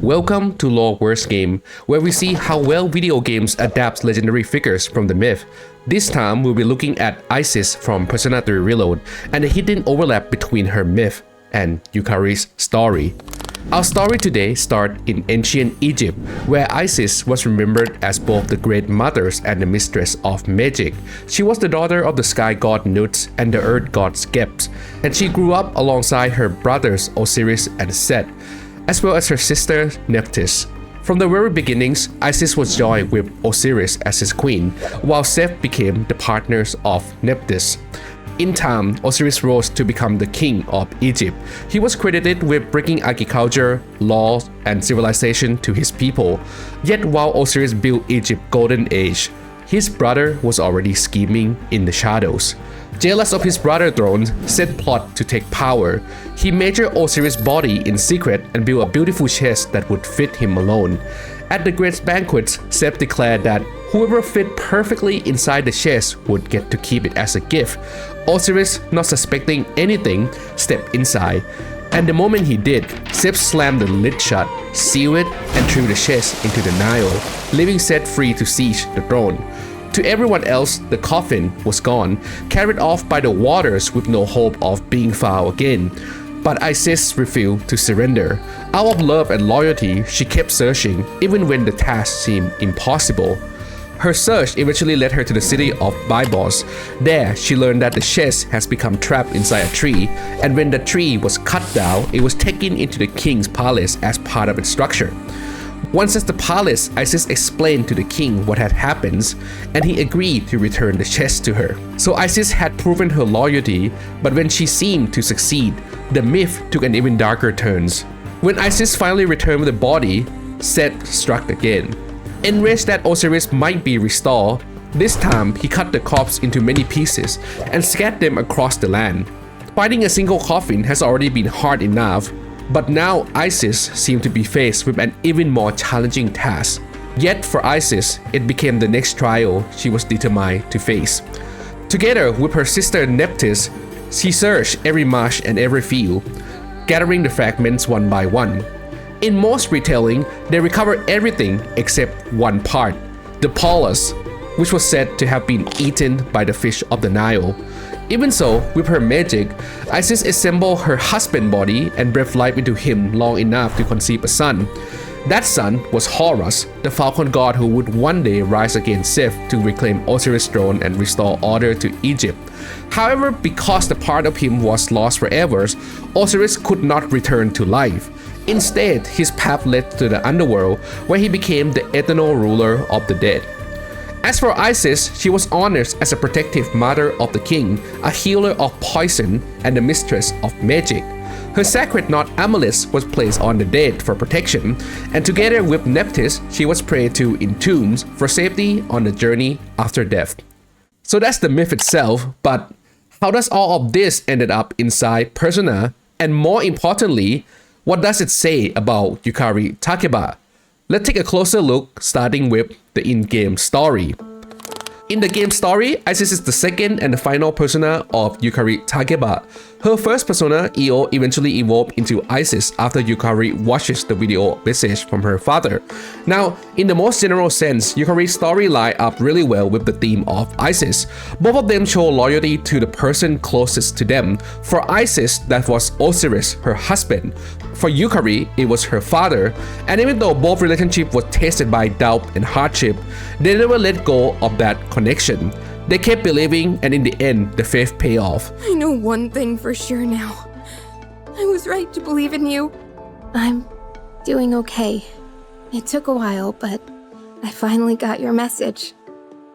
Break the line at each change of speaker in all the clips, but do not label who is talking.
Welcome to Lore Worst Game, where we see how well video games adapt legendary figures from the myth. This time we'll be looking at Isis from Persona 3 Reload and the hidden overlap between her myth and Yukari's story. Our story today starts in ancient Egypt, where Isis was remembered as both the great mothers and the mistress of magic. She was the daughter of the sky god Nut and the earth god Skeps, and she grew up alongside her brothers Osiris and Set, as well as her sister Nephthys. From the very beginnings, Isis was joined with Osiris as his queen, while Seth became the partners of Nephthys. In time, Osiris rose to become the king of Egypt. He was credited with bringing agriculture, laws, and civilization to his people. Yet while Osiris built Egypt's golden age, his brother was already scheming in the shadows. Jealous of his brother's throne, Seth plotted to take power. He measured Osiris' body in secret and built a beautiful chest that would fit him alone. At the great banquet, Seth declared that whoever fit perfectly inside the chest would get to keep it as a gift. Osiris, not suspecting anything, stepped inside, and the moment he did, Seth slammed the lid shut, sealed it, and threw the chest into the Nile, leaving Seth free to seize the throne. To everyone else, the coffin was gone, carried off by the waters with no hope of being found again. But Isis refused to surrender. Out of love and loyalty, she kept searching, even when the task seemed impossible. Her search eventually led her to the city of Byblos. There, she learned that the chest has become trapped inside a tree, and when the tree was cut down, it was taken into the king's palace as part of its structure. Once at the palace, Isis explained to the king what had happened, and he agreed to return the chest to her. So Isis had proven her loyalty, but when she seemed to succeed, the myth took an even darker turn. When Isis finally returned with the body, Set struck again. Enraged that Osiris might be restored, this time he cut the corpse into many pieces and scattered them across the land. Finding a single coffin has already been hard enough, but now Isis seemed to be faced with an even more challenging task. Yet for Isis, it became the next trial she was determined to face. Together with her sister Nephthys, she searched every marsh and every field, gathering the fragments one by one. In most retelling, they recovered everything except one part, the polos, which was said to have been eaten by the fish of the Nile. Even so, with her magic, Isis assembled her husband's body and breathed life into him long enough to conceive a son. That son was Horus, the falcon god who would one day rise against Seth to reclaim Osiris' throne and restore order to Egypt. However, because the part of him was lost forever, Osiris could not return to life. Instead, his path led to the underworld, where he became the eternal ruler of the dead. As for Isis, she was honored as a protective mother of the king, a healer of poison, and the mistress of magic. Her sacred knot amulet was placed on the dead for protection, and together with Nephthys, she was prayed to in tombs for safety on the journey after death. So that's the myth itself, but how does all of this ended up inside Persona? And more importantly, what does it say about Yukari Takeba? Let's take a closer look, starting with the in-game story. In the game story, Isis is the second and the final persona of Yukari Takeba. Her first persona, Io, eventually evolved into Isis after Yukari watches the video message from her father. Now, in the most general sense, Yukari's story line up really well with the theme of Isis. Both of them show loyalty to the person closest to them. For Isis, that was Osiris, her husband. For Yukari, it was her father. And even though both relationships were tested by doubt and hardship, they never let go of that connection. They kept believing, and in the end, the faith paid off.
I know one thing for sure now. I was right to believe in you.
I'm doing okay. It took a while, but I finally got your message.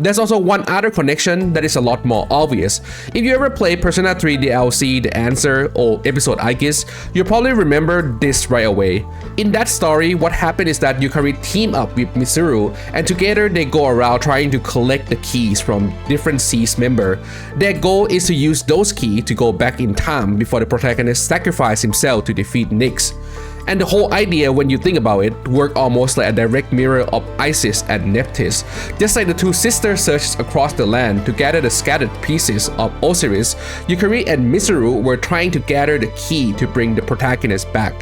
There's also one other connection that is a lot more obvious. If you ever play Persona 3 DLC The Answer or episode I guess, you'll probably remember this right away. In that story, what happened is that Yukari teamed up with Mitsuru, and together they go around trying to collect the keys from different Seas members. Their goal is to use those keys to go back in time before the protagonist sacrifices himself to defeat Nyx. And the whole idea, when you think about it, worked almost like a direct mirror of Isis and Nephthys. Just like the two sisters searched across the land to gather the scattered pieces of Osiris, Yukari and Mitsuru were trying to gather the key to bring the protagonist back.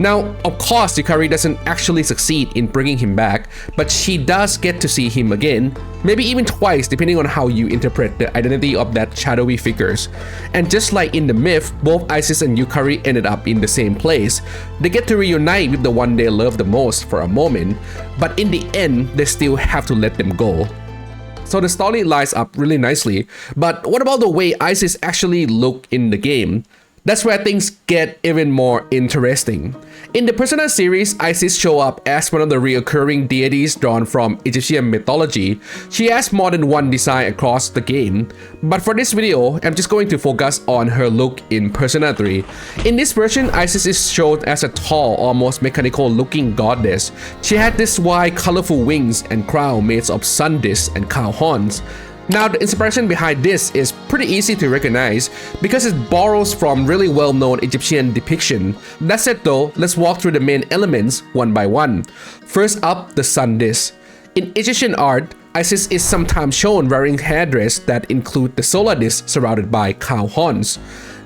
Now, of course, Yukari doesn't actually succeed in bringing him back, but she does get to see him again, maybe even twice depending on how you interpret the identity of that shadowy figures. And just like in the myth, both Isis and Yukari ended up in the same place. They get to reunite with the one they love the most for a moment, but in the end, they still have to let them go. So the story lines up really nicely, but what about the way Isis actually look in the game? That's where things get even more interesting. In the Persona series, Isis show up as one of the recurring deities drawn from Egyptian mythology. She has more than one design across the game, but for this video, I'm just going to focus on her look in Persona 3. In this version, Isis is shown as a tall, almost mechanical looking goddess. She had these wide, colorful wings and crown made of sun discs and cow horns. Now, the inspiration behind this is pretty easy to recognize because it borrows from really well-known Egyptian depiction. That said though, let's walk through the main elements one by one. First up, the sun disk. In Egyptian art, Isis is sometimes shown wearing headdress that include the solar disk surrounded by cow horns.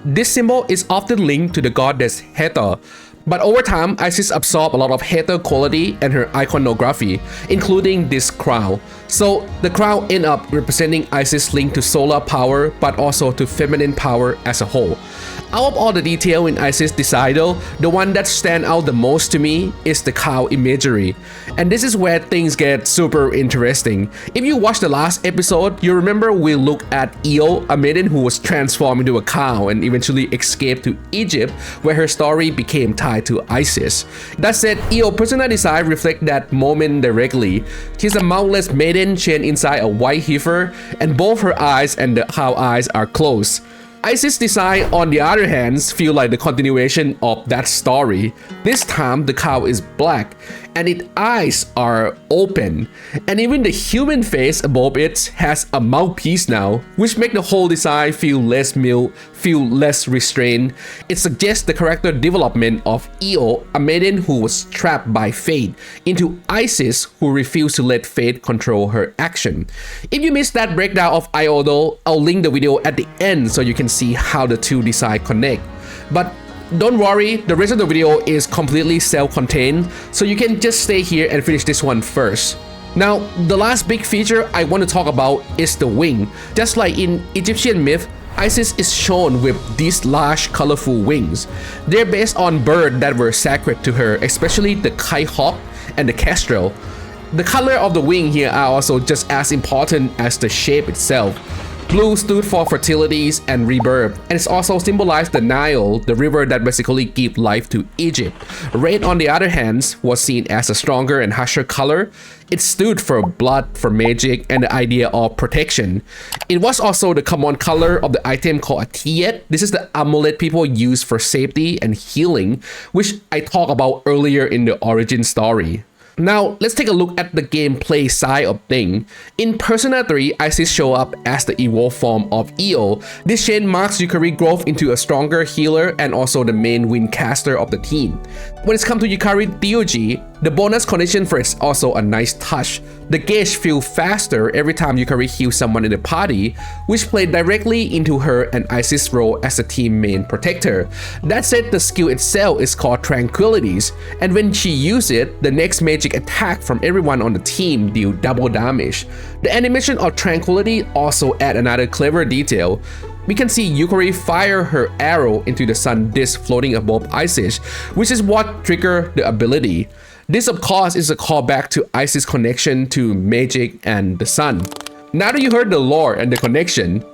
This symbol is often linked to the goddess Hathor. But over time, Isis absorbed a lot of Hathor quality and her iconography, including this crown. So the crown ends up representing Isis linked to solar power, but also to feminine power as a whole. Out of all the detail in Isis' design though, the one that stands out the most to me is the cow imagery. And this is where things get super interesting. If you watched the last episode, you remember we looked at Io, a maiden who was transformed into a cow and eventually escaped to Egypt, where her story became tied to Isis. That said, Io persona design reflects that moment directly. She's a mountless maiden chained inside a white heifer, and both her eyes and the cow eyes are closed. Isis' design, on the other hand, feel like the continuation of that story. This time, the cow is black, and its eyes are open, and even the human face above it has a mouthpiece now, which make the whole design feel less mild, feel less restrained. It suggests the character development of Io, a maiden who was trapped by fate, into Isis, who refused to let fate control her action. If you missed that breakdown of Io though, I'll link the video at the end so you can see how the two designs connect. But don't worry, the rest of the video is completely self-contained, so you can just stay here and finish this one first. Now, the last big feature I want to talk about is the wing. Just like in Egyptian myth, Isis is shown with these large colorful wings. They're based on birds that were sacred to her, especially the kite hawk and the kestrel. The color of the wing here are also just as important as the shape itself. Blue stood for fertilities and rebirth, and it's also symbolized the Nile, the river that basically gives life to Egypt. Red, on the other hand, was seen as a stronger and harsher color. It stood for blood, for magic, and the idea of protection. It was also the common color of the item called a tiyet. This is the amulet people use for safety and healing, which I talked about earlier in the origin story. Now, let's take a look at the gameplay side of things. In Persona 3, Isis show up as the evolved form of Io. This change marks Yukari's growth into a stronger healer and also the main wind caster of the team. When it's come to Yukari Ryuji, the bonus condition for it is also a nice touch. The gauge feels faster every time Yukari heals someone in the party, which played directly into her and Isis' role as the team main protector. That said, the skill itself is called Tranquilities, and when she uses it, the next magic attack from everyone on the team deal double damage. The animation of Tranquility also add another clever detail. We can see Yukari fire her arrow into the sun disk floating above Isis, which is what triggered the ability. This of course is a callback to Isis' connection to magic and the sun. Now that you heard the lore and the connection,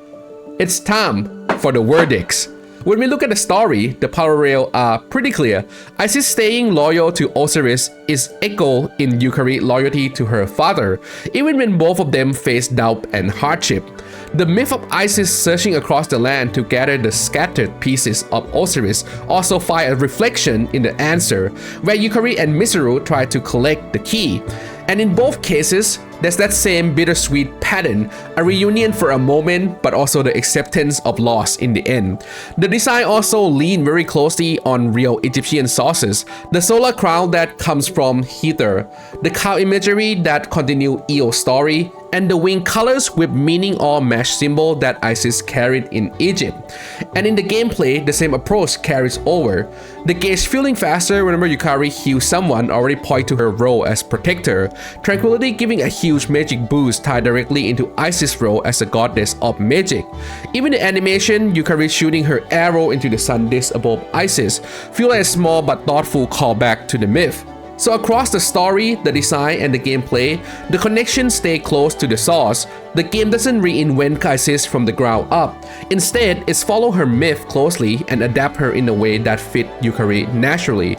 it's time for the verdicts. When we look at the story, the parallels are pretty clear. Isis staying loyal to Osiris is echoed in Yukari's loyalty to her father, even when both of them face doubt and hardship. The myth of Isis searching across the land to gather the scattered pieces of Osiris also find a reflection in the answer, where Yukari and Mizuru try to collect the key. And in both cases, There's that same bittersweet pattern, a reunion for a moment, but also the acceptance of loss in the end. The design also leaned very closely on real Egyptian sources, the solar crown that comes from Heather, the cow imagery that continue Eo's story, and the wing colors with meaning or mesh symbol that Isis carried in Egypt. And in the gameplay, the same approach carries over. The gauge feeling faster whenever Yukari heals someone already point to her role as protector, Tranquility giving a huge magic boost tied directly into Isis' role as a goddess of magic. Even the animation, Yukari shooting her arrow into the sun disk above Isis, feel like a small but thoughtful callback to the myth. So across the story, the design, and the gameplay, the connections stay close to the source. The game doesn't reinvent Isis from the ground up. Instead, it's follow her myth closely and adapt her in a way that fit Yukari naturally.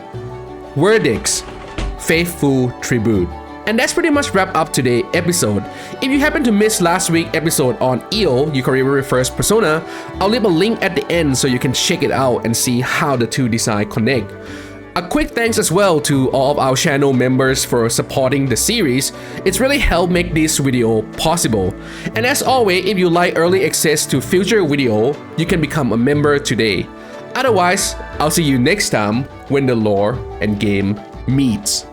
Verdicts: Faithful Tribute. And that's pretty much wrap up today's episode. If you happen to miss last week's episode on Io, Yukari Very First Persona, I'll leave a link at the end so you can check it out and see how the two designs connect. A quick thanks as well to all of our channel members for supporting the series. It's really helped make this video possible. And as always, if you like early access to future video, you can become a member today. Otherwise, I'll see you next time when the lore and game meets.